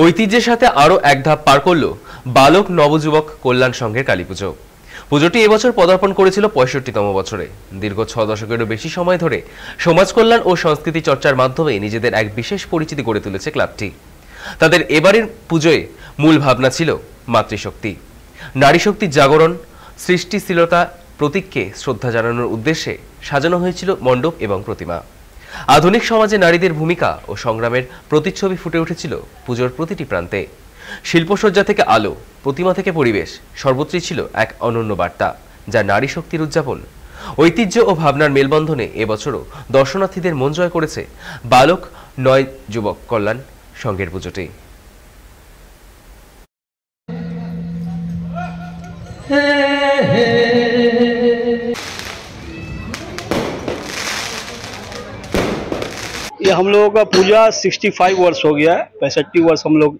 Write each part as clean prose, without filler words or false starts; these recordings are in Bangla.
ঐতিহ্যের সাথে আরও এক ধাপ পার করল বালক নবযুবক কল্যাণ সংঘের কালীপুজো। পুজোটি এবছর পদার্পণ করেছিল ৬৫তম বছরে। দীর্ঘ ৬ দশকেরও বেশি সময় ধরে সমাজ কল্যাণ ও সংস্কৃতি চর্চার মাধ্যমে নিজেদের এক বিশেষ পরিচিতি গড়ে তুলেছে ক্লাবটি। তাদের এবারের পুজোয় মূল ভাবনা ছিল মাতৃশক্তি, নারী শক্তির জাগরণ, সৃষ্টিশীলতা প্রতীককে শ্রদ্ধা জানানোর উদ্দেশ্যে সাজানো হয়েছিল মণ্ডপ এবং প্রতিমা। আধুনিক সমাজে নারীদের ভূমিকা ও সংগ্রামের প্রতিচ্ছবি ফুটে উঠেছিল পুজোর প্রতিটি প্রান্তে। শিল্পসজ্জা থেকে আলো, প্রতিমা থেকে পরিবেশ, সর্বত্রই ছিল এক অনন্য বার্তা, যা নারী শক্তির উদযাপন। ঐতিহ্য ও ভাবনার মেলবন্ধনে এবছরও দর্শনার্থীদের মন জয় করেছে বালক নয় যুবক কল্যাণ সংঘের পুজোটি। ये हम लोगों का पूजा 65 वर्ष हो गया है। 65 वर्ष हम लोग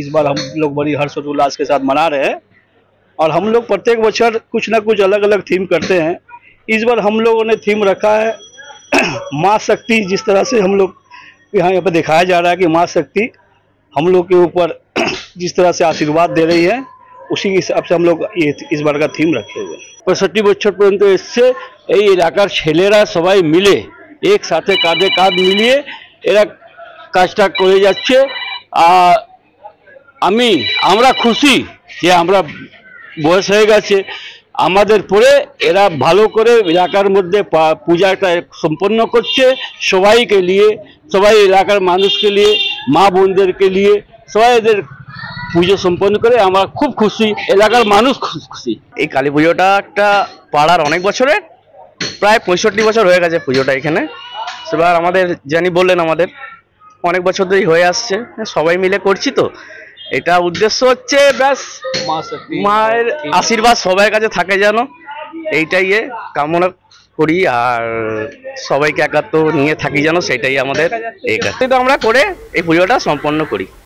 इस बार हम लोग बड़ी हर्षोल्लास के साथ मना रहे हैं और हम लोग प्रत्येक वर्ष कुछ ना कुछ अलग अलग थीम करते हैं। इस बार हम लोगों ने थीम रखा है माँ शक्ति। जिस तरह से हम लोग यहाँ पर दिखाया जा रहा है कि माँ शक्ति हम लोग के ऊपर जिस तरह से आशीर्वाद दे रही है, उसी के हिसाब से हम लोग ये इस बार का थीम रखे हुए। 65 বছর পর্যন্ত এসছে এই এলাকার ছেলেরা সবাই মিলে একসাথে কাঁধে কাঁধ মিলিয়ে এরা কাজটা করে যাচ্ছে। আমরা খুশি যে আমরা বয়স হয়ে গেছে আমাদের পরে এরা ভালো করে এলাকার মধ্যে পূজাটা সম্পন্ন করছে, সবাইকে নিয়ে, সবাই এলাকার মানুষকে নিয়ে, মা বোনদেরকে নিয়ে সবাই এদের পুজো সম্পন্ন করে আমরা খুব খুশি, এলাকার মানুষ খুশি। এই কালী পুজোটা একটা পাড়ার অনেক বছরের, প্রায় 65 বছর হয়ে গেছে পুজোটা এখানে। সেবার আমাদের জানি বললেন আমাদের অনেক বছর ধরেই হয়ে আসছে, সবাই মিলে করছি। তো এটা উদ্দেশ্য হচ্ছে ব্যাস মায়ের আশীর্বাদ সবার কাছে থাকে যেন, এইটাই কামনা করি। আর সবাইকে একাত্ম নিয়ে থাকি যেন, সেটাই আমাদের এই কাজ আমরা করে এই পুজোটা সম্পন্ন করি।